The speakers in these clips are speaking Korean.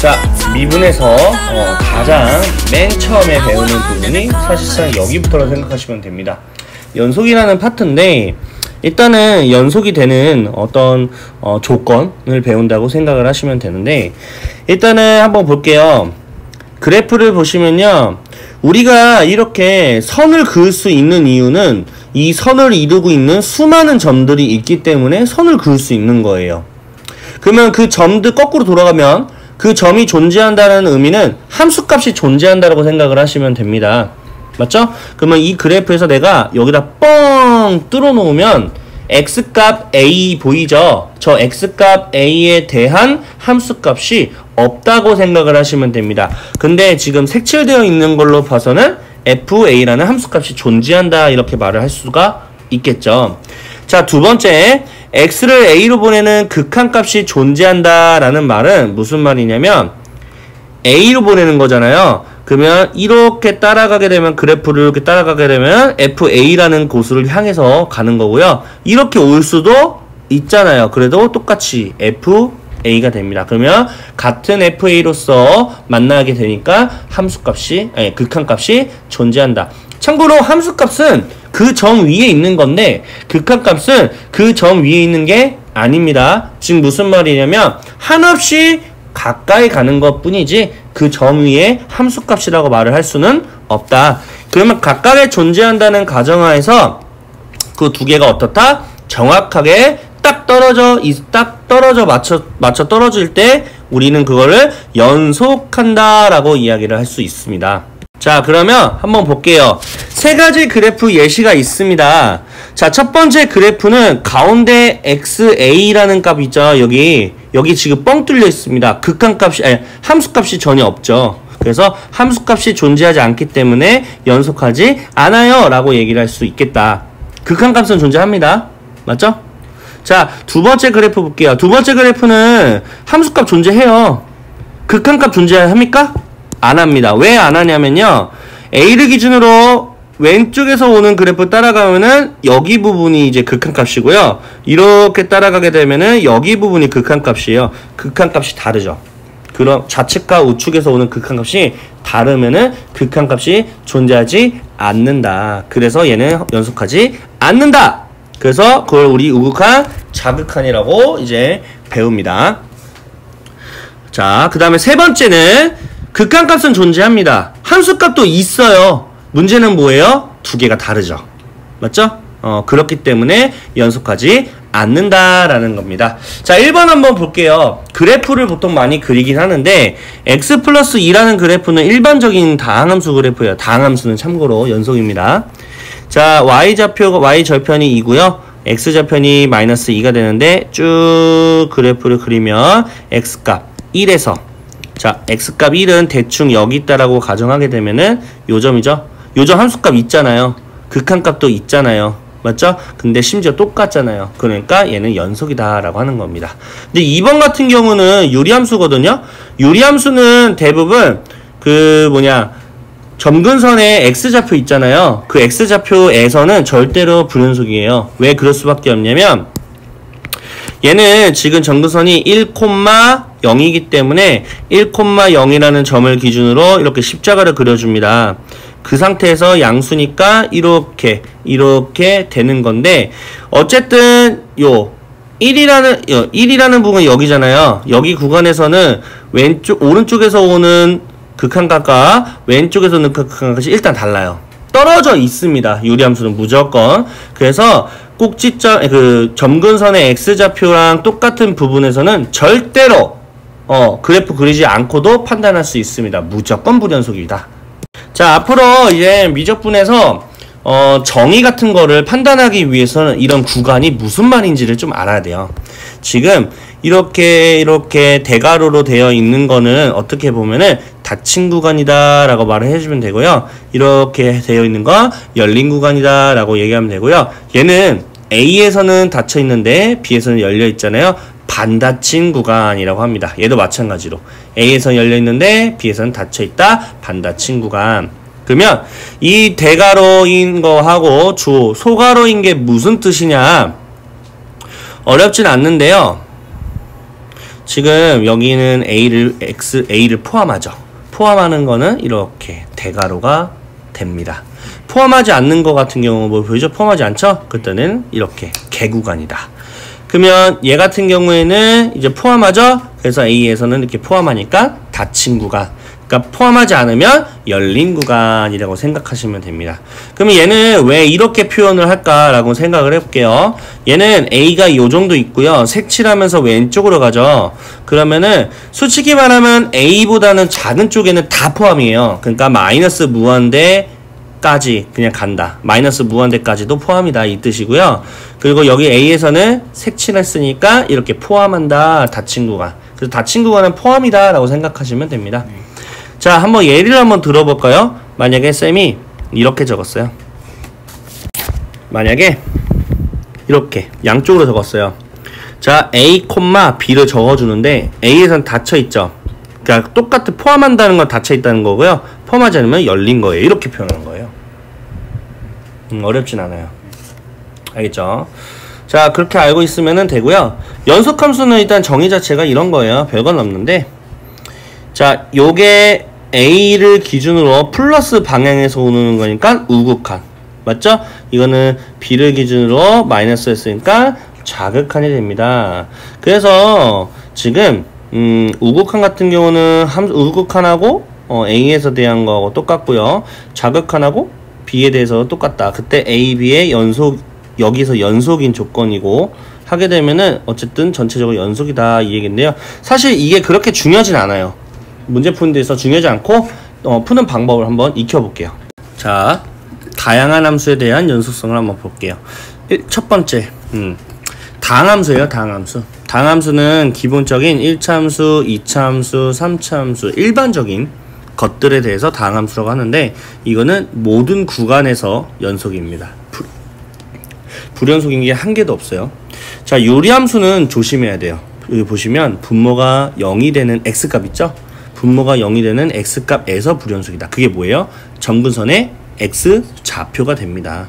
자, 미분에서 가장 맨 처음에 배우는 부분이 사실상 여기부터라고 생각하시면 됩니다. 연속이라는 파트인데 일단은 연속이 되는 어떤 조건을 배운다고 생각을 하시면 되는데, 일단은 한번 볼게요. 그래프를 보시면요, 우리가 이렇게 선을 그을 수 있는 이유는 이 선을 이루고 있는 수많은 점들이 있기 때문에 선을 그을 수 있는 거예요. 그러면 그 점들 거꾸로 돌아가면 그 점이 존재한다는 의미는 함수값이 존재한다라고 생각을 하시면 됩니다. 맞죠? 그러면 이 그래프에서 내가 여기다 뻥 뚫어 놓으면 x값 a 보이죠? 저 x값 a에 대한 함수값이 없다고 생각을 하시면 됩니다. 근데 지금 색칠되어 있는 걸로 봐서는 fa라는 함수값이 존재한다 이렇게 말을 할 수가 있겠죠. 자, 두 번째, x를 a로 보내는 극한값이 존재한다 라는 말은 무슨 말이냐면 a로 보내는 거잖아요. 그러면 이렇게 따라가게 되면, 그래프를 이렇게 따라가게 되면 fa라는 곳을 향해서 가는 거고요. 이렇게 올 수도 있잖아요. 그래도 똑같이 fa가 됩니다. 그러면 같은 fa로서 만나게 되니까 함수값이, 아니 극한값이 존재한다. 참고로 함수값은 그 점 위에 있는 건데 극한값은 그 점 위에 있는 게 아닙니다. 지금 무슨 말이냐면 한없이 가까이 가는 것 뿐이지 그 점 위에 함수값이라고 말을 할 수는 없다. 그러면 각각에 존재한다는 가정하에서 그 두 개가 어떻다? 정확하게 딱 떨어져 맞춰 떨어질 때 우리는 그거를 연속한다 라고 이야기를 할 수 있습니다. 자, 그러면 한번 볼게요. 세 가지 그래프 예시가 있습니다. 자, 첫 번째 그래프는 가운데 XA라는 값 있죠. 여기 지금 뻥 뚫려 있습니다. 함수값이 전혀 없죠. 그래서 함수값이 존재하지 않기 때문에 연속하지 않아요 라고 얘기를 할 수 있겠다. 극한값은 존재합니다. 맞죠? 자, 두 번째 그래프 볼게요. 두 번째 그래프는 함수값 존재해요. 극한값 존재합니까? 안 합니다. 왜 안 하냐면요, A를 기준으로 왼쪽에서 오는 그래프 따라가면은 여기 부분이 이제 극한값이고요, 이렇게 따라가게 되면은 여기 부분이 극한값이에요. 극한값이 다르죠. 그럼 좌측과 우측에서 오는 극한값이 다르면은 극한값이 존재하지 않는다. 그래서 얘는 연속하지 않는다. 그래서 그걸 우리 우극한, 자극한이라고 이제 배웁니다. 자, 그 다음에 세 번째는 극한값은 존재합니다. 함수값도 있어요. 문제는 뭐예요? 두 개가 다르죠. 맞죠? 그렇기 때문에 연속하지 않는다라는 겁니다. 자, 1번 한번 볼게요. 그래프를 보통 많이 그리긴 하는데 x 플러스 2라는 그래프는 일반적인 다항함수 그래프예요. 다항함수는 참고로 연속입니다. 자, y 절편이 2고요. x 절편이 마이너스 2가 되는데 쭉 그래프를 그리면 x값 1에서, 자, x값 1은 대충 여기 있다라고 가정하게 되면은 요점이죠. 요점 함수값 있잖아요. 극한값도 있잖아요. 맞죠? 근데 심지어 똑같잖아요. 그러니까 얘는 연속이다 라고 하는 겁니다. 근데 2번 같은 경우는 유리함수거든요. 유리함수는 대부분 점근선에 x좌표 있잖아요. 그 x좌표에서는 절대로 불연속이에요. 왜 그럴 수밖에 없냐면 얘는 지금 점근선이 1,0이기 때문에 1,0이라는 점을 기준으로 이렇게 십자가를 그려줍니다. 그 상태에서 양수니까 이렇게 되는 건데, 어쨌든 요 1이라는 부분이 여기잖아요. 여기 구간에서는 오른쪽에서 오는 극한값과 왼쪽에서 오는 극한값이 일단 달라요. 떨어져 있습니다. 유리함수는 무조건. 그래서 꼭지점, 점근선의 x좌표랑 똑같은 부분에서는 절대로 그래프 그리지 않고도 판단할 수 있습니다. 무조건 불연속이다. 자, 앞으로 이제 미적분에서 정의 같은 거를 판단하기 위해서는 이런 구간이 무슨 말인지를 좀 알아야 돼요. 지금 이렇게 대가로로 되어 있는 거는 어떻게 보면은 닫힌 구간이다 라고 말을 해주면 되고요. 이렇게 되어 있는 거 열린 구간이다 라고 얘기하면 되고요. 얘는 A에서는 닫혀 있는데 B에서는 열려 있잖아요. 반닫힌 구간이라고 합니다. 얘도 마찬가지로 A에서는 열려 있는데 B에서는 닫혀 있다. 반닫힌 구간. 그러면 이 대가로인 거하고 소가로인 게 무슨 뜻이냐? 어렵진 않는데요. 지금 여기는 A를 포함하죠. 포함하는 거는 이렇게 대괄호가 됩니다. 포함하지 않는 거 같은 경우 뭐 보이죠? 포함하지 않죠? 그때는 이렇게 개구간이다. 그러면 얘 같은 경우에는 이제 포함하죠? 그래서 A에서는 이렇게 포함하니까 닫힌 구간. 그러니까 포함하지 않으면 열린 구간이라고 생각하시면 됩니다. 그러면 얘는 왜 이렇게 표현을 할까라고 생각을 해볼게요. 얘는 A가 요 정도 있고요. 색칠하면서 왼쪽으로 가죠. 그러면은 솔직히 말하면 A보다는 작은 쪽에는 다 포함이에요. 그러니까 마이너스 무한대까지 그냥 간다. 마이너스 무한대까지도 포함이다 이 뜻이고요. 그리고 여기 A에서는 색칠했으니까 이렇게 포함한다. 닫힌 구간. 그래서 닫힌 구간은 포함이다 라고 생각하시면 됩니다. 자, 한번 예를 한번 들어볼까요? 만약에 쌤이 이렇게 적었어요. 만약에 이렇게 양쪽으로 적었어요. 자, A, B를 적어주는데 A에선 닫혀있죠. 그러니까 똑같은 포함한다는 건 닫혀있다는 거고요. 포함하지 않으면 열린 거예요. 이렇게 표현하는 거예요. 어렵진 않아요. 알겠죠? 자, 그렇게 알고 있으면 되고요. 연속함수는 일단 정의 자체가 이런 거예요. 별건 없는데, 자, 요게 A를 기준으로 플러스 방향에서 오는 거니까 우극한. 맞죠? 이거는 B를 기준으로 마이너스 했으니까 자극한이 됩니다. 그래서 지금 우극한 같은 경우는 우극한하고 A에서 대한 거하고 똑같고요. 자극한하고 B에 대해서 똑같다. 그때 A, B의 여기서 연속인 조건이고 하게 되면은 어쨌든 전체적으로 연속이다 이 얘기인데요. 사실 이게 그렇게 중요하진 않아요. 문제 푸는 데서 중요하지 않고 푸는 방법을 한번 익혀볼게요. 자, 다양한 함수에 대한 연속성을 한번 볼게요. 첫 번째, 다항함수예요. 다항함수. 다항함수는 기본적인 1차 함수, 2차 함수, 3차 함수, 일반적인 것들에 대해서 다항함수라고 하는데 이거는 모든 구간에서 연속입니다. 불연속인 게 한 개도 없어요. 자, 요리함수는 조심해야 돼요. 여기 보시면 분모가 0이 되는 x값 있죠? 분모가 0이 되는 x값에서 불연속이다. 그게 뭐예요? 점근선의 x 좌표가 됩니다.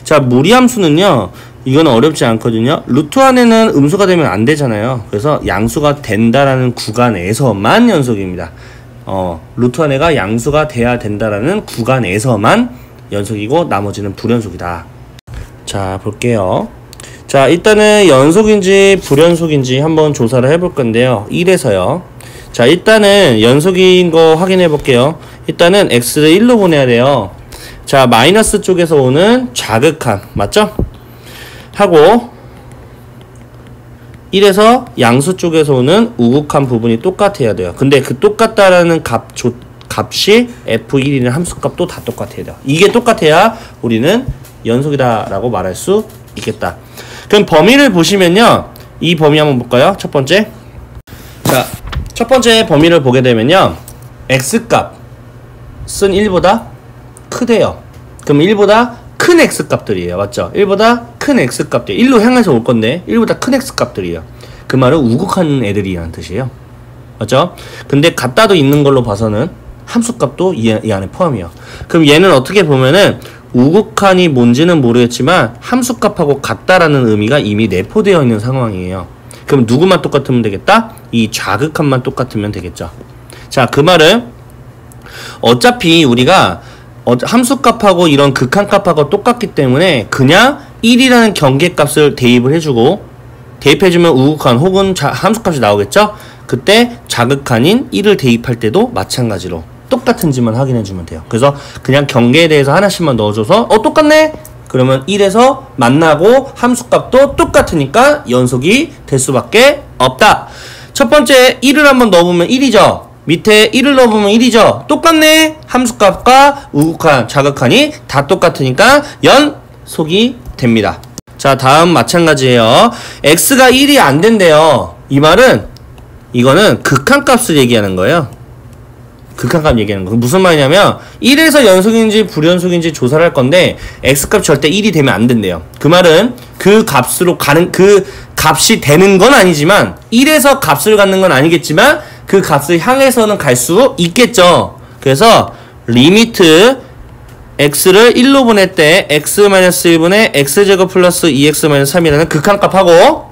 자, 무리함수는요. 이건 어렵지 않거든요. 루트 안에는 음수가 되면 안 되잖아요. 그래서 양수가 된다라는 구간에서만 연속입니다. 루트 안에가 양수가 돼야 된다라는 구간에서만 연속이고 나머지는 불연속이다. 자, 볼게요. 자, 일단은 연속인지 불연속인지 한번 조사를 해볼 건데요. 1에서요. 자, 일단은 연속인 거 확인해 볼게요. 일단은 x를 1로 보내야 돼요. 자, 마이너스 쪽에서 오는 자극함 맞죠? 하고 1에서 양수 쪽에서 오는 우극한 부분이 똑같아야 돼요. 근데 그 똑같다라는 값이 f1이라는 함수값도 다 똑같아야 돼요. 이게 똑같아야 우리는 연속이다 라고 말할 수 있겠다. 그럼 범위를 보시면요. 이 범위 한번 볼까요? 첫 번째. 자, 첫 번째 범위를 보게 되면요. x값은 1보다 크대요. 그럼 1보다 큰 x값들이에요. 맞죠? 1보다 큰 x값들. 1로 향해서 올 건데 1보다 큰 x값들이에요. 그 말은 우극한 애들이라는 뜻이에요. 맞죠? 근데 같다도 있는 걸로 봐서는 함수값도 이 안에 포함이에요. 그럼 얘는 어떻게 보면은 우극한이 뭔지는 모르겠지만 함수값하고 같다라는 의미가 이미 내포되어 있는 상황이에요. 그럼 누구만 똑같으면 되겠다? 이 좌극한만 똑같으면 되겠죠. 자, 그 말은 어차피 우리가 함수값하고 이런 극한값하고 똑같기 때문에 그냥 1이라는 경계값을 대입을 해주고 대입해주면 우극한 혹은 함수값이 나오겠죠? 그때 자극한인 1을 대입할 때도 마찬가지로 똑같은지만 확인해주면 돼요. 그래서 그냥 경계에 대해서 하나씩만 넣어줘서 똑같네? 그러면 1에서 만나고 함수값도 똑같으니까 연속이 될 수밖에 없다. 첫 번째 1을 한번 넣어보면 1이죠. 밑에 1을 넣어보면 1이죠. 똑같네. 함수값과 우극한, 자극한이 다 똑같으니까 연속이 됩니다. 자, 다음 마찬가지예요. x가 1이 안 된대요. 이 말은 이거는 극한값을 얘기하는 거예요. 극한값 얘기하는 거. 무슨 말이냐면 1에서 연속인지 불연속인지 조사를 할 건데 x값 절대 1이 되면 안 된대요. 그 말은 그 값으로 가는 그 값이 되는 건 아니지만 1에서 값을 갖는 건 아니겠지만 그 값을 향해서는 갈 수 있겠죠. 그래서 리미트 x를 1로 보낼 때 x-1분의 x제곱 플러스 2x-3이라는 극한값하고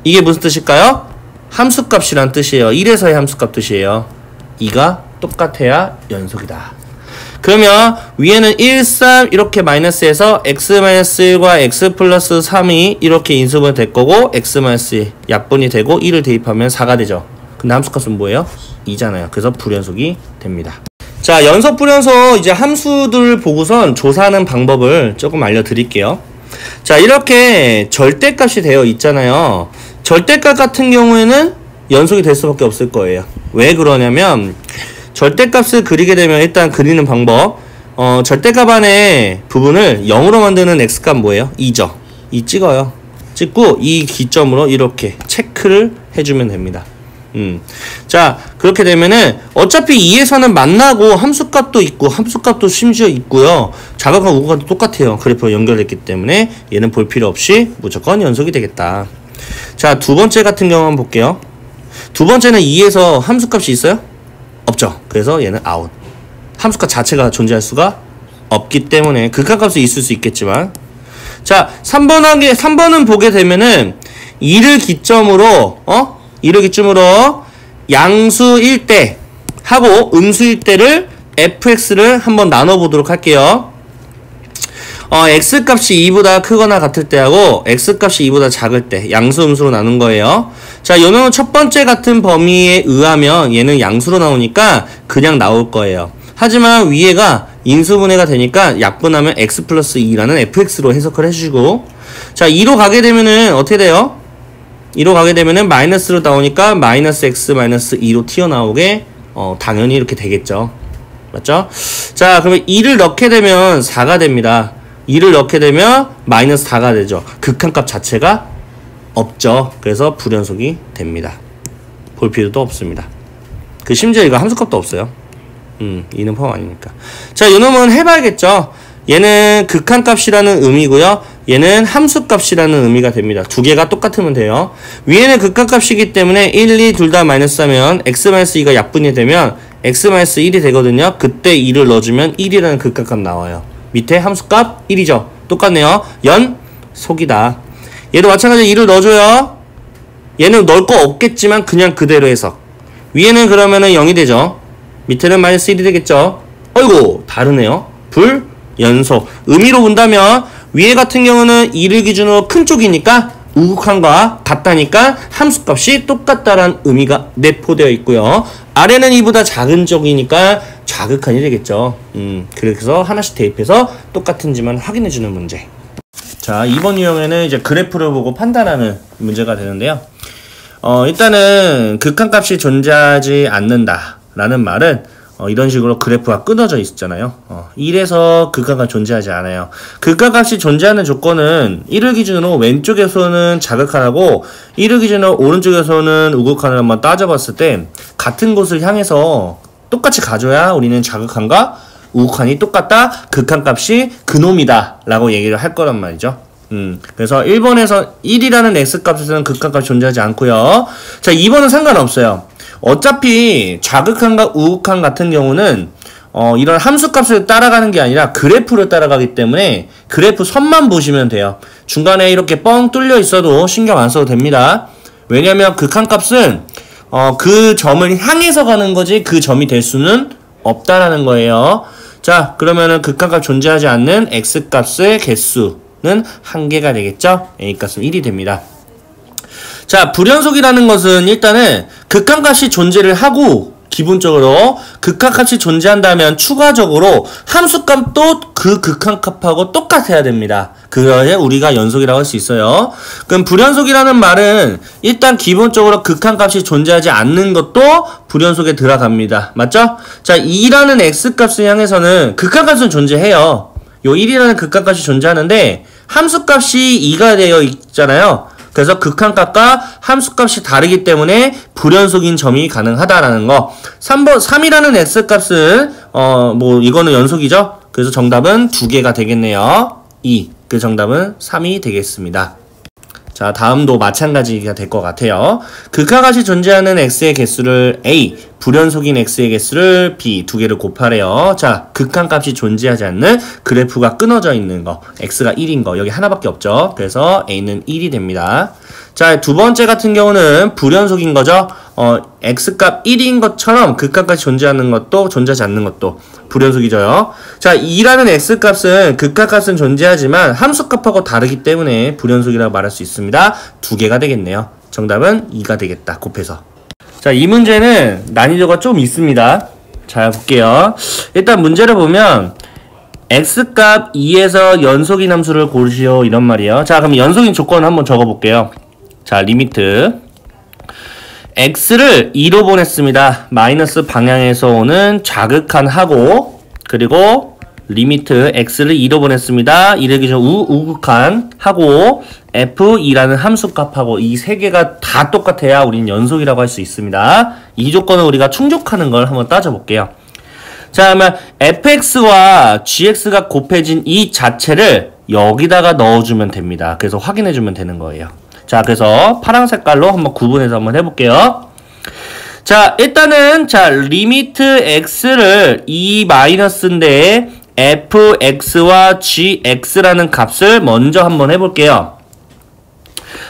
이게 무슨 뜻일까요? 함수값이란 뜻이에요. 1에서의 함수값 뜻이에요. 2가 똑같아야 연속이다. 그러면 위에는 1, 3 이렇게 마이너스해서 x-1과 x 플러스 3이 이렇게 인수분해 될 거고 x-1 약분이 되고 1을 대입하면 4가 되죠. 근데 함수값은 뭐예요? 2잖아요. 그래서 불연속이 됩니다. 자, 연속 불연속 이제 함수들 보고선 조사하는 방법을 조금 알려드릴게요. 자, 이렇게 절대값이 되어 있잖아요. 절대값 같은 경우에는 연속이 될 수밖에 없을 거예요. 왜 그러냐면 절대값을 그리게 되면 일단 그리는 방법, 절대값 안에 부분을 0으로 만드는 x값 뭐예요? 2죠. 2 찍어요. 찍고 이 기점으로 이렇게 체크를 해주면 됩니다. 자, 그렇게 되면은 어차피 2에서는 만나고 함수값도 있고 함수값도 심지어 있고요. 자각과 우각도 똑같아요. 그래프가 연결됐기 때문에 얘는 볼 필요 없이 무조건 연속이 되겠다. 자, 두 번째 같은 경우 한번 볼게요. 두 번째는 2에서 함수값이 있어요? 없죠. 그래서 얘는 아웃. 함수값 자체가 존재할 수가 없기 때문에 극한값이 있을 수 있겠지만, 자, 3번은 보게 되면은 2를 기점으로 양수일 때 하고 음수일 때를 fx를 한번 나눠보도록 할게요. x값이 2보다 크거나 같을 때하고 x값이 2보다 작을 때 양수 음수로 나눈 거예요. 자, 요놈은 첫 번째 같은 범위에 의하면 얘는 양수로 나오니까 그냥 나올 거예요. 하지만 위에가 인수분해가 되니까 약분하면 x 플러스 2라는 fx로 해석을 해주시고, 자, 2로 가게 되면은 어떻게 돼요? 2로 가게 되면은 마이너스로 나오니까 마이너스 x 마이너스 2로 튀어나오게 당연히 이렇게 되겠죠. 맞죠? 자, 그러면 2를 넣게 되면 4가 됩니다. 2를 넣게 되면 마이너스 4가 되죠. 극한값 자체가 없죠. 그래서 불연속이 됩니다. 볼 필요도 없습니다. 심지어 이거 함수값도 없어요. 2는 포함 아니니까. 자, 요놈은 해봐야겠죠. 얘는 극한값이라는 의미고요. 얘는 함수값이라는 의미가 됩니다. 두 개가 똑같으면 돼요. 위에는 극한값이기 때문에 1, 2 둘 다 마이너스 하면 x-2가 약분이 되면 x-1이 되거든요. 그때 2를 넣어주면 1이라는 극한값 나와요. 밑에 함수값 1이죠. 똑같네요. 연속이다. 얘도 마찬가지로 2를 넣어줘요. 얘는 넣을 거 없겠지만 그냥 그대로 해석. 위에는 그러면은 0이 되죠. 밑에는 마이너스 1이 되겠죠. 어이구, 다르네요. 불연속. 의미로 본다면 위에 같은 경우는 2를 기준으로 큰 쪽이니까 우극한과 같다니까 함수값이 똑같다라는 의미가 내포되어 있고요. 아래는 2보다 작은 쪽이니까 좌극한이 되겠죠. 그래서 하나씩 대입해서 똑같은지만 확인해주는 문제. 자, 이번 유형에는 이제 그래프를 보고 판단하는 문제가 되는데요. 일단은 극한값이 존재하지 않는다라는 말은 이런 식으로 그래프가 끊어져 있잖아요. 1에서 극한값 존재하지 않아요. 극한값이 존재하는 조건은 1을 기준으로 왼쪽에서는 자극한하고 1을 기준으로 오른쪽에서는 우극한을 한번 따져봤을 때 같은 곳을 향해서 똑같이 가줘야 우리는 자극한과 우극한이 똑같다. 극한값이 그놈이다 라고 얘기를 할 거란 말이죠. 그래서 1번에서 1이라는 x값에서는 극한값이 존재하지 않고요. 자, 2번은 상관없어요. 어차피 좌극한과 우극한 같은 경우는 이런 함수값을 따라가는 게 아니라 그래프를 따라가기 때문에 그래프 선만 보시면 돼요. 중간에 이렇게 뻥 뚫려 있어도 신경 안 써도 됩니다. 왜냐면 극한값은 그 점을 향해서 가는 거지 그 점이 될 수는 없다라는 거예요. 자, 그러면은 극한값 존재하지 않는 x값의 개수는 1개가 되겠죠. a값은 1이 됩니다. 자, 불연속이라는 것은 일단은 극한값이 존재를 하고 기본적으로 극한값이 존재한다면 추가적으로 함수값도 그 극한값하고 똑같아야 됩니다. 그래야 우리가 연속이라고 할 수 있어요. 그럼 불연속이라는 말은 일단 기본적으로 극한값이 존재하지 않는 것도 불연속에 들어갑니다. 맞죠? 자, 2라는 x값을 향해서는 극한값은 존재해요. 요 1이라는 극한값이 존재하는데 함수값이 2가 되어 있잖아요. 그래서 극한값과 함수값이 다르기 때문에 불연속인 점이 가능하다라는 거. 3이라는 x값은 이거는 연속이죠. 그래서 정답은 2개가 되겠네요. 2. 그 정답은 3이 되겠습니다. 자, 다음도 마찬가지가 될 것 같아요. 극한값이 존재하는 x의 개수를 a, 불연속인 x의 개수를 b 두 개를 곱하래요. 자, 극한값이 존재하지 않는 그래프가 끊어져 있는 거, x가 1인 거 여기 하나밖에 없죠. 그래서 a는 1이 됩니다. 자, 두 번째 같은 경우는 불연속인 거죠. x값 1인 것처럼 극한값이 존재하는 것도 존재하지 않는 것도 불연속이죠. 자, 2라는 x값은 극한값은 존재하지만 함수값하고 다르기 때문에 불연속이라고 말할 수 있습니다. 두 개가 되겠네요. 정답은 2가 되겠다. 곱해서. 자, 이 문제는 난이도가 좀 있습니다. 자, 볼게요. 일단 문제를 보면 x값 2에서 연속인 함수를 고르시오 이런 말이에요. 자, 그럼 연속인 조건을 한번 적어볼게요. 자, 리미트 x를 2로 보냈습니다. 마이너스 방향에서 오는 좌극한 하고, 그리고 리미트 x를 2로 보냈습니다. 2를 기준 우극한 하고 f2라는 함수값하고 이 세 개가 다 똑같아야 우리는 연속이라고 할 수 있습니다. 이 조건을 우리가 충족하는 걸 한번 따져볼게요. 자, 그러면 fx와 gx가 곱해진 이 자체를 여기다가 넣어주면 됩니다. 그래서 확인해주면 되는 거예요. 자, 그래서 파란 색깔로 한번 구분해서 한번 해볼게요. 자, 일단은 자, 리미트 x를 2 마이너스인데 fx와 gx라는 값을 먼저 한번 해볼게요.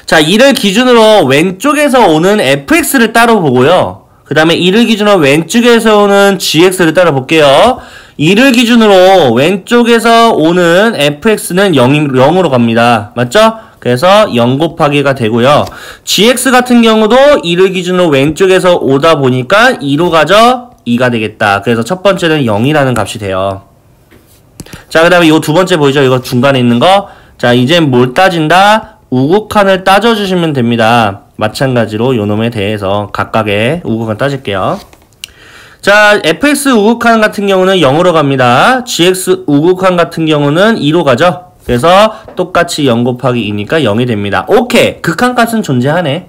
자, 이를 기준으로 왼쪽에서 오는 fx를 따로 보고요. 그 다음에 이를 기준으로 왼쪽에서 오는 gx를 따라 볼게요. 이를 기준으로 왼쪽에서 오는 fx는 0으로 갑니다. 맞죠? 그래서 0 곱하기가 되고요. gx 같은 경우도 이를 기준으로 왼쪽에서 오다 보니까 2로 가죠? 2가 되겠다. 그래서 첫 번째는 0이라는 값이 돼요. 자, 그 다음에 이 두 번째 보이죠? 이거 중간에 있는 거. 자, 이제 뭘 따진다? 우극한을 따져주시면 됩니다. 마찬가지로 요 놈에 대해서 각각의 우극한 따질게요. 자, fx 우극한 같은 경우는 0으로 갑니다. gx 우극한 같은 경우는 2로 가죠. 그래서 똑같이 0 곱하기 2니까 0이 됩니다. 오케이. 극한값은 존재하네.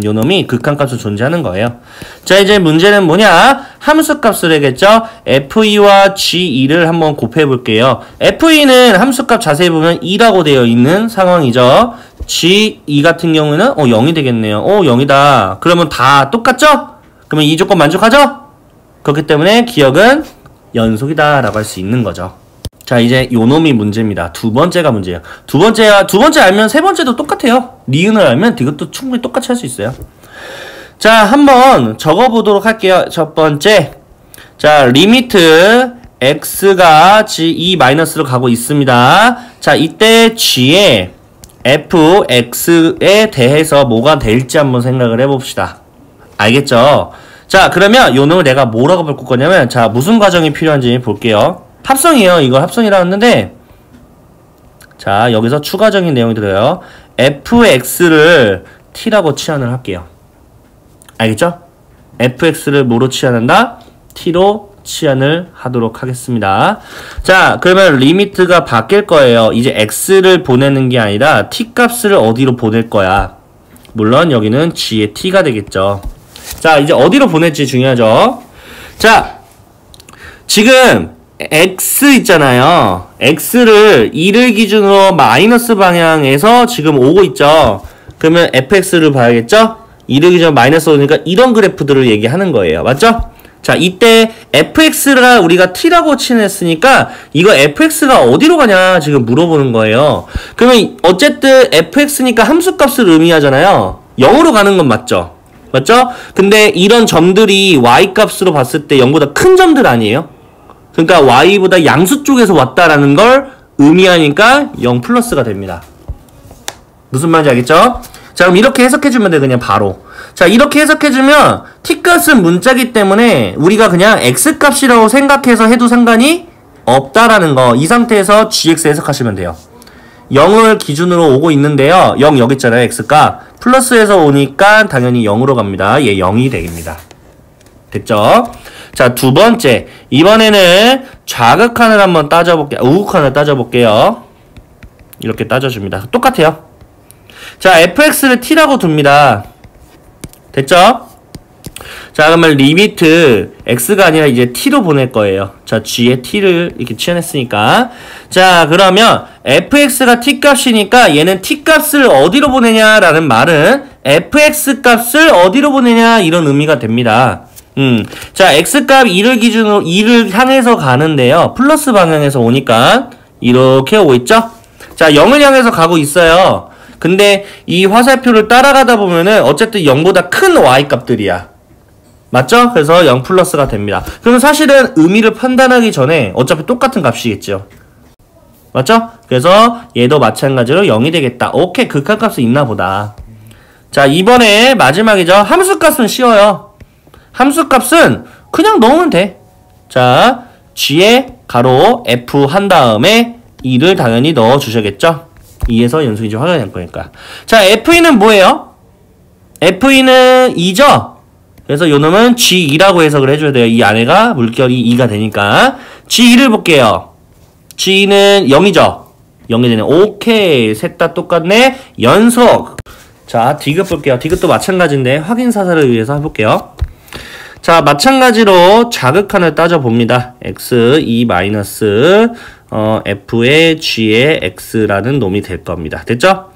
요 놈이 극한값은 존재하는 거예요. 자, 이제 문제는 뭐냐? 함수값을 해겠죠? f2와 g2를 한번 곱해 볼게요. f2는 함수값 자세히 보면 2라고 되어 있는 상황이죠. g2 같은 경우는 0이 되겠네요. 0이다. 그러면 다 똑같죠? 그러면 이 조건 만족하죠? 그렇기 때문에 기억은 연속이다 라고 할 수 있는 거죠. 자, 이제 요 놈이 문제입니다. 두 번째가 문제예요. 두 번째 알면 세 번째도 똑같아요. 니은을 알면 이것도 충분히 똑같이 할 수 있어요. 자, 한번 적어보도록 할게요. 첫 번째. 자, 리미트 x가 g2-로 가고 있습니다. 자, 이때 g에 fx에 대해서 뭐가 될지 한번 생각을 해봅시다. 알겠죠? 자, 그러면 요 놈을 내가 뭐라고 바꿀 거냐면, 자, 무슨 과정이 필요한지 볼게요. 합성이에요. 이거 합성이라고 했는데, 자, 여기서 추가적인 내용이 들어요. fx를 t라고 치환을 할게요. 알겠죠? fx를 뭐로 치환한다? t로 치환을 하도록 하겠습니다. 자, 그러면 리미트가 바뀔 거예요. 이제 x를 보내는 게 아니라 t 값을 어디로 보낼 거야. 물론 여기는 g의 t가 되겠죠. 자, 이제 어디로 보낼지 중요하죠. 자, 지금 x 있잖아요. x를 2를 기준으로 마이너스 방향에서 지금 오고 있죠. 그러면 fx를 봐야겠죠? 2를 기준으로 마이너스 오니까 이런 그래프들을 얘기하는 거예요. 맞죠? 자, 이때 fx가 우리가 t라고 칭했으니까 이거 fx가 어디로 가냐 지금 물어보는 거예요. 그러면 어쨌든 fx니까 함수값을 의미하잖아요. 0으로 가는 건 맞죠? 맞죠? 근데 이런 점들이 y값으로 봤을 때 0보다 큰 점들 아니에요? 그러니까 y보다 양수 쪽에서 왔다라는 걸 의미하니까 0 플러스가 됩니다. 무슨 말인지 알겠죠? 자, 그럼 이렇게 해석해주면 돼. 그냥 바로. 자, 이렇게 해석해주면 t값은 문자기 때문에 우리가 그냥 x값이라고 생각해서 해도 상관이 없다라는 거. 이 상태에서 gx 해석하시면 돼요. 0을 기준으로 오고 있는데요. 0 여기 있잖아요. x값. 플러스에서 오니까 당연히 0으로 갑니다. 얘 0이 됩니다. 됐죠? 자, 두 번째. 이번에는 좌극한을 한번 따져볼게요. 우극한을 따져볼게요. 이렇게 따져줍니다. 똑같아요. 자, fx를 t라고 둡니다. 됐죠? 자, 그러면 리미트 x가 아니라 이제 t로 보낼 거예요. 자, g에 t를 이렇게 치환했으니까. 자, 그러면 fx가 t값이니까 얘는 t값을 어디로 보내냐라는 말은 fx 값을 어디로 보내냐 이런 의미가 됩니다. 자, x값 2를 기준으로 2를 향해서 가는데요. 플러스 방향에서 오니까 이렇게 오고 있죠? 자, 0을 향해서 가고 있어요. 근데 이 화살표를 따라가다 보면은 어쨌든 0보다 큰 y값들이야. 맞죠? 그래서 0 플러스가 됩니다. 그러면 사실은 의미를 판단하기 전에 어차피 똑같은 값이겠죠. 맞죠? 그래서 얘도 마찬가지로 0이 되겠다. 오케이, 극한값은 있나 보다. 자, 이번에 마지막이죠. 함수값은 쉬워요. 함수값은 그냥 넣으면 돼. 자, g에 가로 f 한 다음에 2를 당연히 넣어주셔야겠죠? 2에서 연속인지 확인할 거니까. 자, f2는 뭐예요? f2는 2죠? 그래서 요 놈은 g2라고 해석을 해줘야 돼요. 이 안에가 물결이 2가 되니까. g2를 볼게요. g는 0이죠? 0이 되네. 오케이. 셋 다 똑같네. 연속. 자, 디귿 볼게요. 디귿도 마찬가지인데 확인 사살을 위해서 해볼게요. 자, 마찬가지로 자극한을 따져봅니다. x2 마이너스 f의 g의 x라는 놈이 될 겁니다. 됐죠?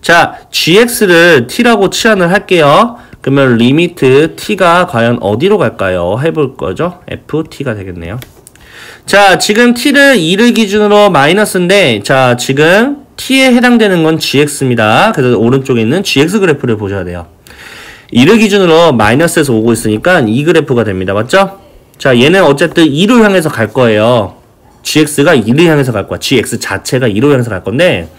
자, gx를 t라고 치환을 할게요. 그러면 리미트 t가 과연 어디로 갈까요? 해볼 거죠? ft가 되겠네요. 자, 지금 t를 2를 기준으로 마이너스인데, 자, 지금 t에 해당되는 건 gx입니다. 그래서 오른쪽에 있는 gx 그래프를 보셔야 돼요. 2를 기준으로 마이너스에서 오고 있으니까 이 그래프가 됩니다. 맞죠? 자, 얘는 어쨌든 2로 향해서 갈 거예요. gx가 2를 향해서 갈 거야. gx 자체가 2로 향해서 갈 건데,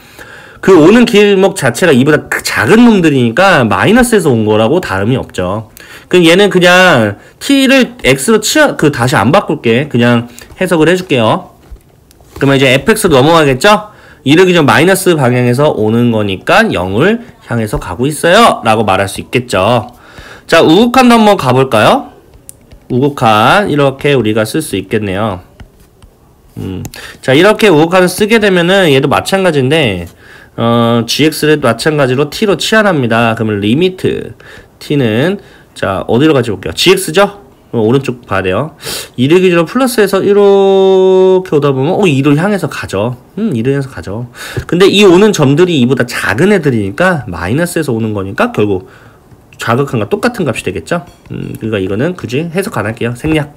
그 오는 길목 자체가 2보다 작은 놈들이니까 마이너스에서 온 거라고 다름이 없죠. 그럼 얘는 그냥 t를 x로 다시 안 바꿀게. 그냥 해석을 해줄게요. 그러면 이제 fx로 넘어가겠죠? 2를 기준 마이너스 방향에서 오는 거니까 0을 향해서 가고 있어요. 라고 말할 수 있겠죠. 자, 우극한도 한번 가볼까요? 우극한 이렇게 우리가 쓸 수 있겠네요. 자, 이렇게 우극한을 쓰게 되면은 얘도 마찬가지인데 gx를 마찬가지로 t로 치환합니다. 그러면 리미트 t는 자, 어디로 갈지 볼게요. gx죠? 오른쪽 봐야 돼요. 2를 기준으로 플러스해서 이렇게 오다 보면 2를 향해서 가죠. 2를 향해서 가죠. 근데 이 오는 점들이 2보다 작은 애들이니까 마이너스에서 오는 거니까 결국 자극한과 똑같은 값이 되겠죠. 그러니까 이거는 굳이 해석 안 할게요. 생략.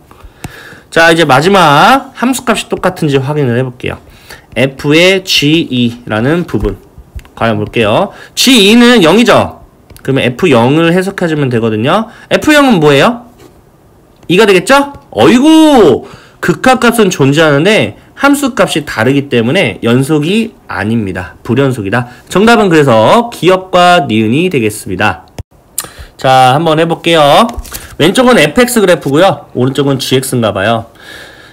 자, 이제 마지막 함수값이 똑같은지 확인을 해볼게요. f의 g2라는 부분 과연 볼게요. g2는 0이죠? 그러면 f0을 해석해주면 되거든요. f0은 뭐예요? 2가 되겠죠? 어이구! 극한값은 존재하는데 함수값이 다르기 때문에 연속이 아닙니다. 불연속이다. 정답은 그래서 기역과 니은이 되겠습니다. 자, 한번 해볼게요. 왼쪽은 fx 그래프고요. 오른쪽은 gx인가봐요.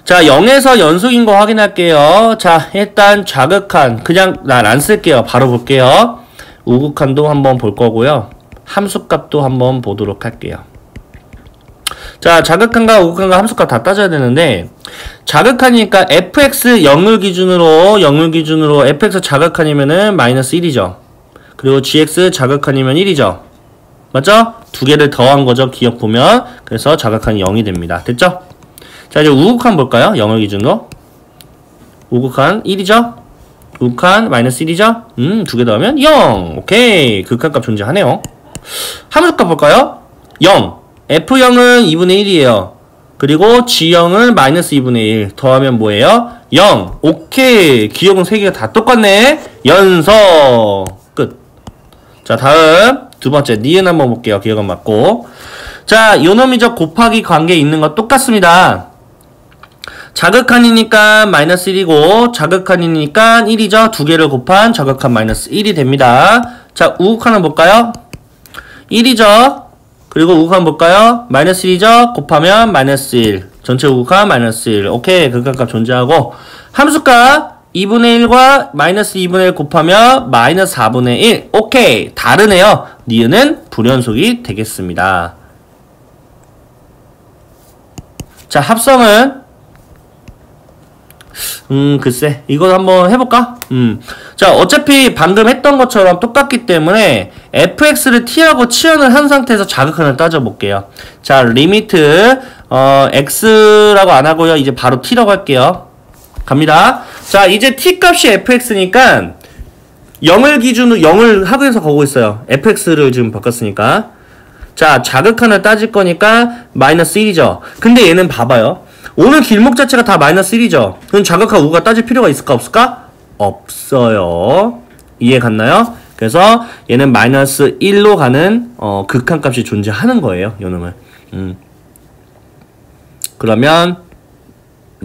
자, 0에서 연속인 거 확인할게요. 자, 일단 자극한 그냥 난 안 쓸게요. 바로 볼게요. 우극한도 한번 볼 거고요. 함수값도 한번 보도록 할게요. 자, 자극한과 우극한과 함수값 다 따져야 되는데 자극하니까 fx 0을 기준으로 fx 자극한이면은 마이너스 1이죠. 그리고 gx 자극한이면 1이죠. 맞죠? 두 개를 더한 거죠. 기억 보면. 그래서 자극한이 0이 됩니다. 됐죠? 자, 이제 우극한 볼까요? 0을 기준으로. 우극한 1이죠? 우극한 마이너스 1이죠? 두 개 더하면 0. 오케이. 극한값 존재하네요. 함수값 볼까요? 0. f0은 2분의 1이에요. 그리고 g0은 마이너스 2분의 1. 더하면 뭐예요? 0. 오케이. 기억은 3개가 다 똑같네. 연속. 끝. 자, 다음. 두 번째. 니은 한번 볼게요. 기억은 맞고. 자, 요놈이죠. 곱하기 관계 있는 거 똑같습니다. 자극한이니까 마이너스 1이고 자극한이니까 1이죠. 두 개를 곱한 자극한 마이너스 1이 됩니다. 자, 우극한은 볼까요? 1이죠. 그리고 우극한 볼까요? 마이너스 1이죠. 곱하면 마이너스 1. 전체 우극한 마이너스 1. 오케이. 극한값 존재하고 함수값 2분의 1과 마이너스 2분의 1 곱하면 마이너스 4분의 1. 오케이. 다르네요. 니은은 불연속이 되겠습니다. 자, 합성은 글쎄 이거 한번 해볼까? 자, 어차피 방금 했던 것처럼 똑같기 때문에 fx를 t하고 치환을 한 상태에서 자극한을 따져볼게요. 자, 리미트 x라고 안하고요. 이제 바로 t라고 할게요. 갑니다. 자, 이제 t값이 fx니까 0을 기준으로 0을 하고해서 가고 있어요. fx를 지금 바꿨으니까. 자, 자극한을 따질 거니까 마이너스 1이죠. 근데 얘는 봐봐요. 오늘 길목 자체가 다 마이너스 1이죠. 그럼 자극한 우가 따질 필요가 있을까 없을까? 없어요. 이해 갔나요? 그래서 얘는 마이너스 1로 가는 극한값이 존재하는 거예요. 요놈은. 그러면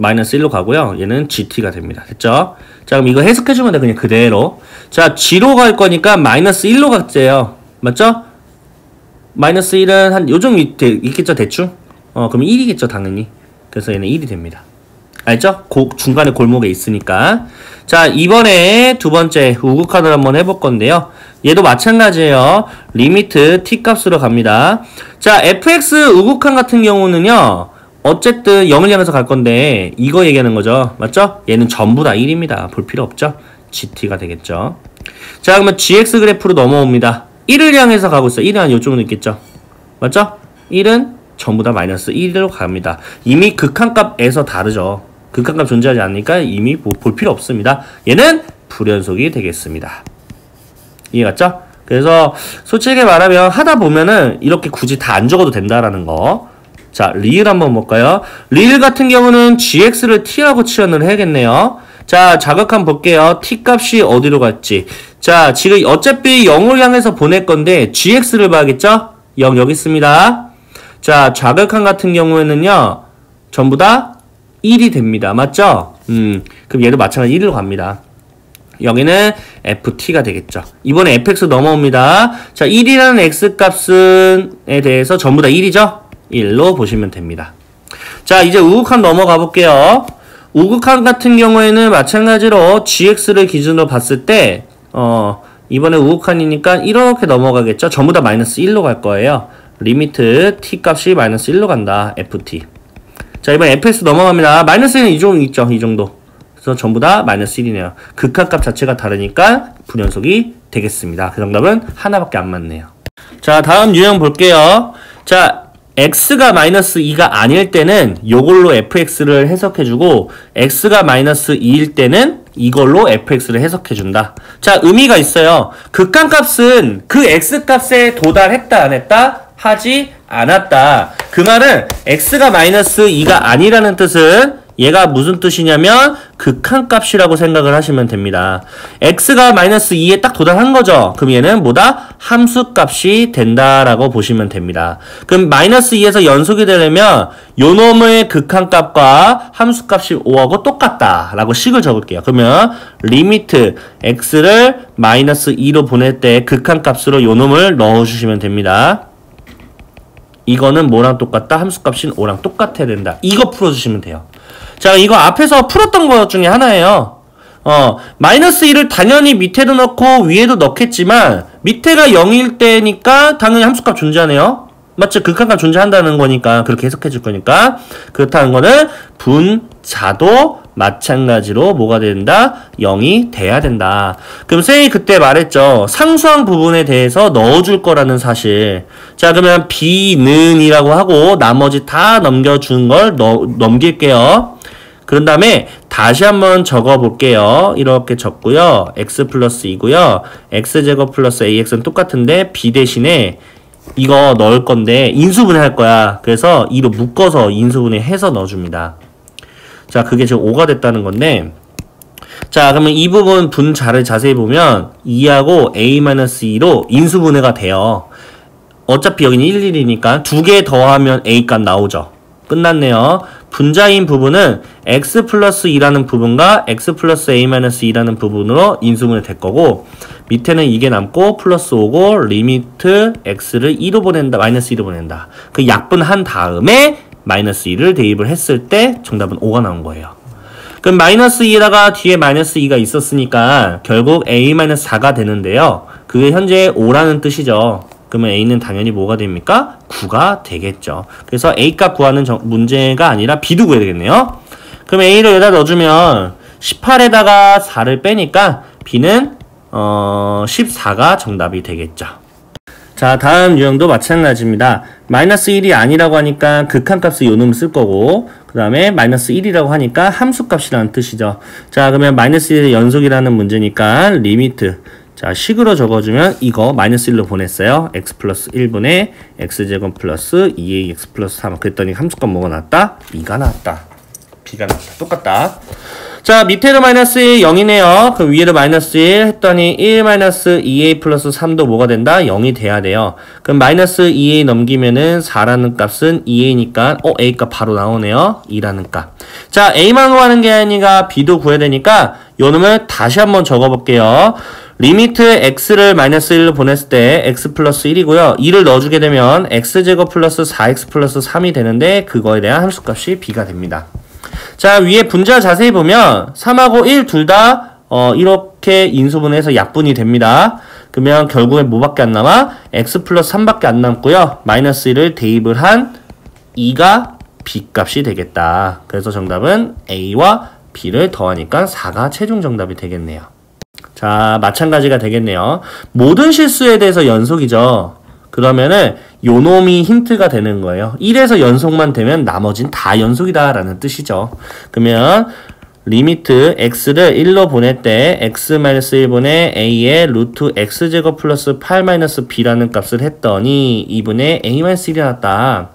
마이너스 1로 가고요. 얘는 GT가 됩니다. 됐죠? 자, 그럼 이거 해석해주면 돼. 그냥 그대로. 자, G로 갈 거니까 마이너스 1로 갔대요. 맞죠? 마이너스 1은 한 요정 있겠죠? 대충? 그럼 1이겠죠? 당연히. 그래서 얘는 1이 됩니다. 알죠? 중간에 골목에 있으니까. 자, 이번에 두 번째 우극한을 한번 해볼 건데요. 얘도 마찬가지예요. 리미트 t값으로 갑니다. 자, fx 우극한 같은 경우는요. 어쨌든 0을 향해서 갈 건데 이거 얘기하는 거죠. 맞죠? 얘는 전부 다 1입니다. 볼 필요 없죠? GT가 되겠죠. 자, 그러면 GX 그래프로 넘어옵니다. 1을 향해서 가고 있어요. 1은 한 요쪽으로 있겠죠. 맞죠? 1은 전부 다 마이너스 1로 갑니다. 이미 극한값에서 다르죠. 극한값 존재하지 않으니까 이미 볼 필요 없습니다. 얘는 불연속이 되겠습니다. 이해갔죠? 그래서 솔직히 말하면 하다 보면은 이렇게 굳이 다 안 적어도 된다라는 거. 자, 리을 한번 볼까요? 리을 같은 경우는 gx를 t라고 치환을 해야겠네요. 자, 자극한 볼게요. t값이 어디로 갔지? 자, 지금 어차피 0을 향해서 보낼 건데 gx를 봐야겠죠? 0 여기 있습니다. 자, 자극한 같은 경우에는요. 전부 다 1이 됩니다. 맞죠? 그럼 얘도 마찬가지 1로 갑니다. 여기는 ft가 되겠죠. 이번에 fx 넘어옵니다. 자, 1이라는 x값에 대해서 전부 다 1이죠? 1로 보시면 됩니다. 자, 이제 우극한 넘어가 볼게요. 우극한 같은 경우에는 마찬가지로 gx를 기준으로 봤을 때 이번에 우극한이니까 이렇게 넘어가겠죠. 전부 다 마이너스 1로 갈 거예요. 리미트 t값이 마이너스 1로 간다. ft. 자, 이번에 fx 넘어갑니다. 마이너스 1은 이 정도 있죠. 이 정도. 그래서 전부 다 마이너스 1이네요. 극한값 자체가 다르니까 불연속이 되겠습니다. 그 정답은 하나밖에 안 맞네요. 자, 다음 유형 볼게요. 자, x가 마이너스 2가 아닐 때는 이걸로 fx를 해석해주고 x가 마이너스 2일 때는 이걸로 fx를 해석해준다. 자, 의미가 있어요. 극한값은 그 x값에 도달했다 안 했다? 하지 않았다. 그 말은 x가 마이너스 2가 아니라는 뜻은 얘가 무슨 뜻이냐면 극한값이라고 생각을 하시면 됩니다. x가 마이너스 2에 딱 도달한 거죠. 그럼 얘는 뭐다? 함수값이 된다라고 보시면 됩니다. 그럼 마이너스 2에서 연속이 되려면 요놈의 극한값과 함수값이 5하고 똑같다 라고 식을 적을게요. 그러면 리미트 x를 마이너스 2로 보낼 때 극한값으로 요놈을 넣어주시면 됩니다. 이거는 뭐랑 똑같다? 함수값인 5랑 똑같아야 된다. 이거 풀어주시면 돼요. 자, 이거 앞에서 풀었던 것 중에 하나예요. 마이너스 1을 당연히 밑에도 넣고 위에도 넣겠지만 밑에가 0일 때니까 당연히 함수값 존재하네요. 맞죠? 극한값 존재한다는 거니까 그렇게 해석해 줄 거니까 그렇다는 거는 분자도 마찬가지로 뭐가 된다? 0이 돼야 된다. 그럼 쌤이 그때 말했죠. 상수항 부분에 대해서 넣어줄 거라는 사실. 자, 그러면 B는이라고 하고 나머지 다 넘겨준 걸 넘길게요. 그런 다음에 다시 한번 적어볼게요. 이렇게 적고요. x 플러스 2고요. x제곱 플러스 ax는 똑같은데 B 대신에 이거 넣을 건데 인수분해 할 거야. 그래서 2로 묶어서 인수분해 해서 넣어줍니다. 자, 그게 지금 5가 됐다는 건데 자, 그러면 이 부분 분자를 자세히 보면 2하고 a-2로 인수분해가 돼요. 어차피 여기는 1, 1이니까 두 개 더하면 a값 나오죠. 끝났네요. 분자인 부분은 x 플러스 2라는 부분과 x 플러스 a-2라는 부분으로 인수분해 될 거고 밑에는 이게 남고 플러스 5고 리미트 x를 2로 보낸다. 마이너스 2로 보낸다. 그 약분한 다음에 마이너스 2를 대입을 했을 때 정답은 5가 나온 거예요. 그럼 마이너스 2에다가 뒤에 마이너스 2가 있었으니까 결국 a-4가 되는데요. 그게 현재 5라는 뜻이죠. 그러면 a는 당연히 뭐가 됩니까? 9가 되겠죠. 그래서 a값 구하는 문제가 아니라 b도 구해야 되겠네요. 그럼 a를 여기다 넣어주면 18에다가 4를 빼니까 b는 14가 정답이 되겠죠. 자, 다음 유형도 마찬가지입니다. 마이너스 1이 아니라고 하니까 극한값을 요 놈을 쓸 거고, 그 다음에 마이너스 1이라고 하니까 함수값이라는 뜻이죠. 자, 그러면 마이너스 1의 연속이라는 문제니까 리미트. 자, 식으로 적어주면 이거 마이너스 1로 보냈어요. x 플러스 1분의 x제곱 플러스 2ax 플러스 3. 그랬더니 함수값 뭐가 나왔다? 2가 나왔다. b가 나왔다. 똑같다. 자, 밑에로 마이너스 1, 0이네요. 그럼 위에로 마이너스 1 했더니 1 마이너스 2a 플러스 3도 뭐가 된다? 0이 돼야 돼요. 그럼 마이너스 2a 넘기면은 4라는 값은 2a니까 a 값 바로 나오네요. 2라는 값. 자, a만 구하는 게 아니라 b도 구해야 되니까 요 놈을 다시 한번 적어볼게요. 리미트 x를 마이너스 1로 보냈을 때 x 플러스 1이고요. 2를 넣어주게 되면 x제곱 플러스 4x 플러스 3이 되는데 그거에 대한 함수값이 b가 됩니다. 자, 위에 분자 자세히 보면 3하고 1 둘 다 이렇게 인수분해해서 약분이 됩니다. 그러면 결국엔 뭐밖에 안 남아? x 플러스 3밖에 안 남고요. 마이너스 1을 대입을 한 2가 b값이 되겠다. 그래서 정답은 a와 b를 더하니까 4가 최종 정답이 되겠네요. 자, 마찬가지가 되겠네요. 모든 실수에 대해서 연속이죠. 그러면은 요 놈이 힌트가 되는 거예요. 1에서 연속만 되면 나머진 다 연속이다 라는 뜻이죠. 그러면 리미트 x를 1로 보낼 때 x-1분의 a의 루트 x제곱 플러스 8-b라는 값을 했더니 2분의 a-1이 나왔다.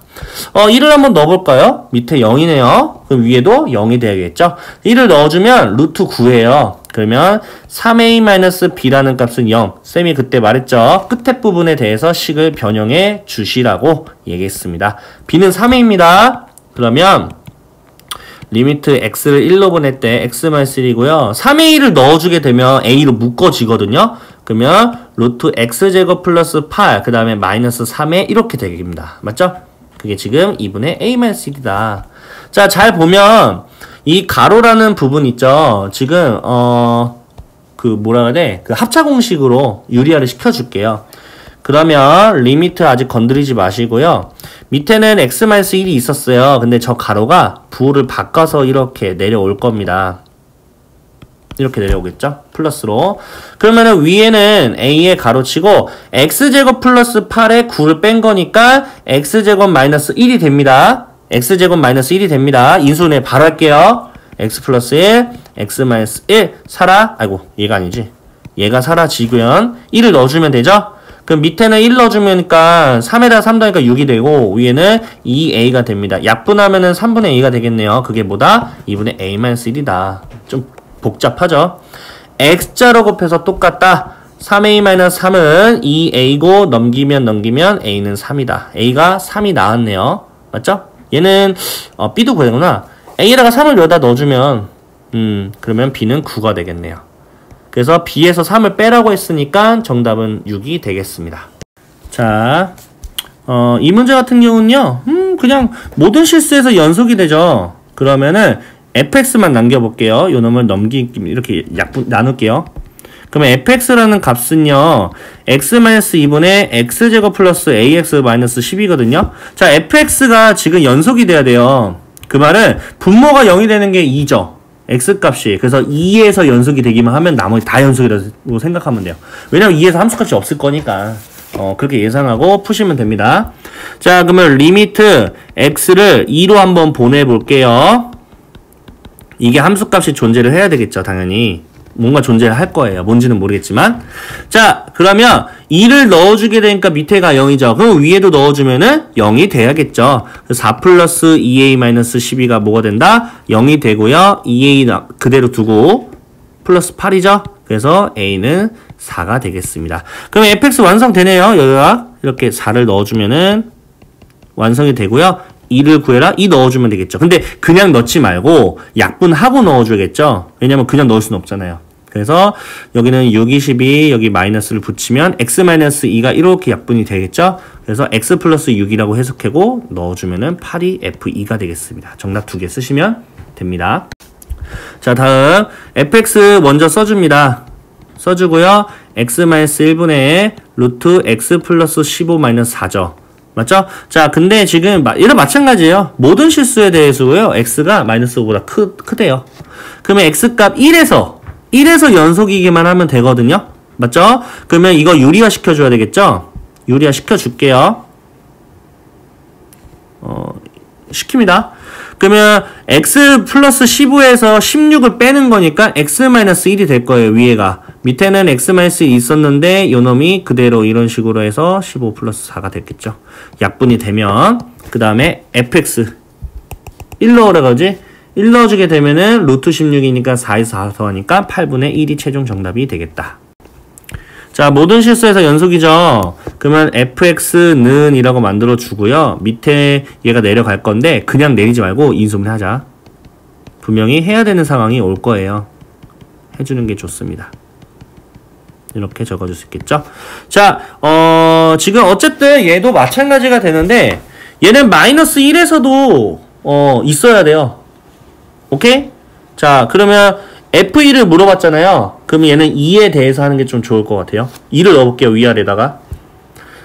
1을 한번 넣어볼까요? 밑에 0이네요. 그럼 위에도 0이 돼야겠죠? 1을 넣어주면 루트 9예요. 그러면 3a-b라는 값은 0. 쌤이 그때 말했죠. 끝에 부분에 대해서 식을 변형해 주시라고 얘기했습니다. b는 3a입니다. 그러면 리미트 x를 1로 보낼 때 x-1이고요. 3a를 넣어주게 되면 a로 묶어지거든요. 그러면 루트 x제곱 플러스 8, 그 다음에 마이너스 3에 이렇게 되겠습니다. 맞죠? 그게 지금 2분의 a-1이다. 자, 잘 보면 이 가로라는 부분 있죠. 지금 그 뭐라 해야 돼? 그 합차 공식으로 유리화를 시켜줄게요. 그러면 리미트 아직 건드리지 마시고요. 밑에는 x-1이 있었어요. 근데 저 가로가 부호를 바꿔서 이렇게 내려올 겁니다. 이렇게 내려오겠죠? 플러스로. 그러면은 위에는 a의 가로치고 x제곱 플러스 8에 9를 뺀 거니까 x제곱 마이너스 1이 됩니다. x제곱 마이너스 1이 됩니다. 인수분해 바로 할게요. x 플러스 1, x 마이너스 1 아이고 얘가 아니지. 얘가 사라지고요. 1을 넣어주면 되죠? 그럼 밑에는 1 넣어주니까 3에다 3 더하니까 6이 되고 위에는 2a가 됩니다. 약분하면은 3분의 a가 되겠네요. 그게 뭐다? 2분의 a-1이다. 좀 복잡하죠? x자로 곱해서 똑같다. 3a-3은 2a고 넘기면 a는 3이다. a가 3이 나왔네요. 맞죠? 얘는 b도 구해구나. a에다가 3을 여기다 넣어주면 그러면 b는 9가 되겠네요. 그래서 b에서 3을 빼라고 했으니까 정답은 6이 되겠습니다. 자, 이 문제 같은 경우는요, 그냥 모든 실수에서 연속이 되죠. 그러면은 fx만 남겨볼게요. 요 놈을 이렇게 나눌게요. 그러면 fx라는 값은요, x-2분의 x제곱 플러스 ax-10이거든요. 자, fx가 지금 연속이 돼야 돼요. 그 말은 분모가 0이 되는 게 2죠. x값이. 그래서 2에서 연속이 되기만 하면 나머지 다 연속이라고 생각하면 돼요. 왜냐면 2에서 함수값이 없을 거니까. 그렇게 예상하고 푸시면 됩니다. 자, 그러면 리미트 x를 2로 한번 보내볼게요. 이게 함수값이 존재를 해야 되겠죠, 당연히. 뭔가 존재를 할 거예요. 뭔지는 모르겠지만. 자, 그러면 2를 넣어주게 되니까 밑에가 0이죠. 그럼 위에도 넣어주면은 0이 돼야겠죠. 4 플러스 2a-12가 뭐가 된다? 0이 되고요. 2a 그대로 두고 플러스 8이죠. 그래서 a는 4가 되겠습니다. 그럼 fx 완성되네요. 여기가 이렇게 4를 넣어주면은 완성이 되고요. 2를 구해라? 2 넣어주면 되겠죠. 근데 그냥 넣지 말고 약분하고 넣어줘야겠죠. 왜냐면 그냥 넣을 수는 없잖아요. 그래서 여기는 6, 22, 여기 마이너스를 붙이면 x-2가 이렇게 약분이 되겠죠. 그래서 x 플러스 6이라고 해석하고 넣어주면은 8이 f2가 되겠습니다. 정답 2개 쓰시면 됩니다. 자, 다음 fx 먼저 써줍니다. 써주고요. x-1분의 루트 x 플러스 15-4죠. 맞죠? 자, 근데 지금 얘랑 마찬가지예요. 모든 실수에 대해서고요. x가 마이너스 5보다 크대요. 그러면 x값 1에서 연속이기만 하면 되거든요. 맞죠? 그러면 이거 유리화 시켜줘야 되겠죠? 유리화 시켜줄게요. 시킵니다. 그러면 x 플러스 15에서 16을 빼는 거니까 x-1이 될 거예요. 위에가. 밑에는 x-1이 있었는데 요놈이 그대로 이런 식으로 해서 15 플러스 4가 됐겠죠. 약분이 되면 그 다음에 fx 1 넣으라 그러지? 1 넣어주게 되면은 루트 16이니까 4에서 4 더하니까 8분의 1이 최종 정답이 되겠다. 자, 모든 실수에서 연속이죠. 그러면 fx는 이라고 만들어 주고요. 밑에 얘가 내려갈 건데 그냥 내리지 말고 인수분해 하자. 분명히 해야 되는 상황이 올 거예요. 해주는 게 좋습니다. 이렇게 적어줄 수 있겠죠. 자, 지금 어쨌든 얘도 마찬가지가 되는데 얘는 마이너스 1에서도 있어야 돼요. 오케이? 자, 그러면 F2를 물어봤잖아요. 그러면 얘는 2에 대해서 하는 게 좀 좋을 것 같아요. 2를 넣어볼게요. 위아래다가.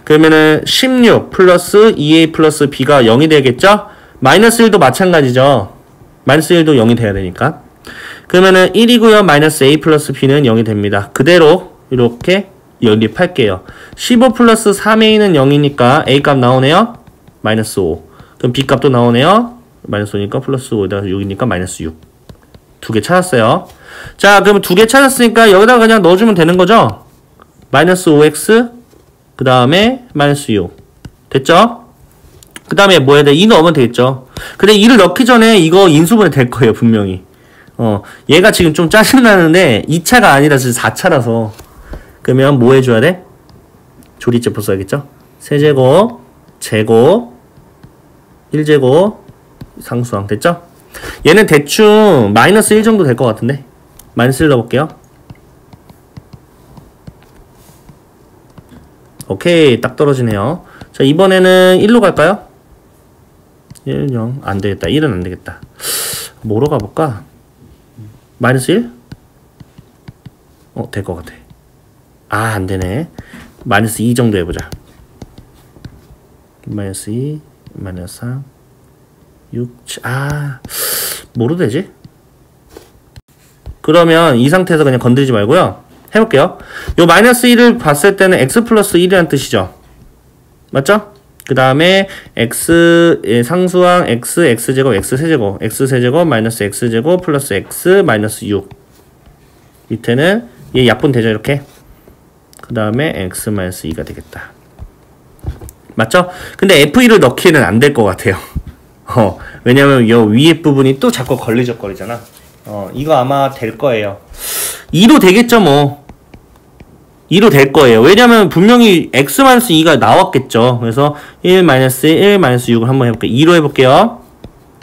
그러면은 16 플러스 2a 플러스 b가 0이 되겠죠? 마이너스 1도 마찬가지죠. 마이너스 1도 0이 돼야 되니까. 그러면은 1이고요. 마이너스 a 플러스 b는 0이 됩니다. 그대로 이렇게 연립할게요. 15 플러스 3a는 0이니까 a 값 나오네요. 마이너스 5. 그럼 b 값도 나오네요. 마이너스 5니까 플러스 5에다가 6이니까 마이너스 6. 두 개 찾았어요. 자, 그러면 두 개 찾았으니까 여기다가 그냥 넣어주면 되는 거죠? 마이너스 5x 그 다음에 마이너스 6 됐죠? 그 다음에 뭐 해야 돼? 2 넣으면 되겠죠? 근데 2를 넣기 전에 이거 인수분해 될 거예요. 분명히. 얘가 지금 좀 짜증나는데 2차가 아니라 지금 4차라서 그러면 뭐 해줘야 돼? 조리제법 써야겠죠? 세제곱 제곱 1제곱 상수항 됐죠? 얘는 대충 마이너스 1 정도 될 것 같은데 마이너스 1 넣어볼게요. 오케이 딱 떨어지네요. 자 이번에는 1로 갈까요? 1, 0 안되겠다. 1은 안되겠다. 뭐로 가볼까? 마이너스 1? 될 것 같아. 아 안되네. 마이너스 2 정도 해보자. 마이너스 2 마이너스 3 6, 7, 뭐로 되지? 그러면 이 상태에서 그냥 건드리지 말고요. 해볼게요. 요 마이너스 1을 봤을 때는 x 플러스 1이라는 뜻이죠. 맞죠? 그 다음에 x 상수항 x, x제곱, x세제곱, x세제곱, 마이너스 x제곱, 플러스 x, 마이너스 6 밑에는 얘 약분 되죠 이렇게. 그 다음에 x 마이너스 2가 되겠다. 맞죠? 근데 f1을 넣기에는 안 될 것 같아요. 왜냐면 요 위에 부분이 또 자꾸 걸리적거리잖아. 이거 아마 될 거예요. 2로 되겠죠 뭐. 2로 될 거예요. 왜냐면 분명히 x-2가 나왔겠죠. 그래서 1-1, 1-6을 한번 해볼게요. 2로 해볼게요.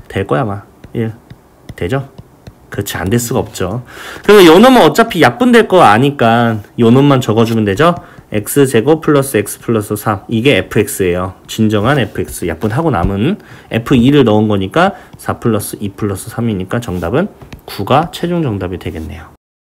될 거야 아마. 1 되죠? 그렇지 안 될 수가 없죠. 그리고 요 놈은 어차피 약분될 거 아니까 요 놈만 적어주면 되죠. x제곱 플러스 x 플러스 3 이게 fx예요. 진정한 fx 약분하고 남은 f2를 넣은 거니까 4 플러스 2 플러스 3이니까 정답은 9가 최종 정답이 되겠네요.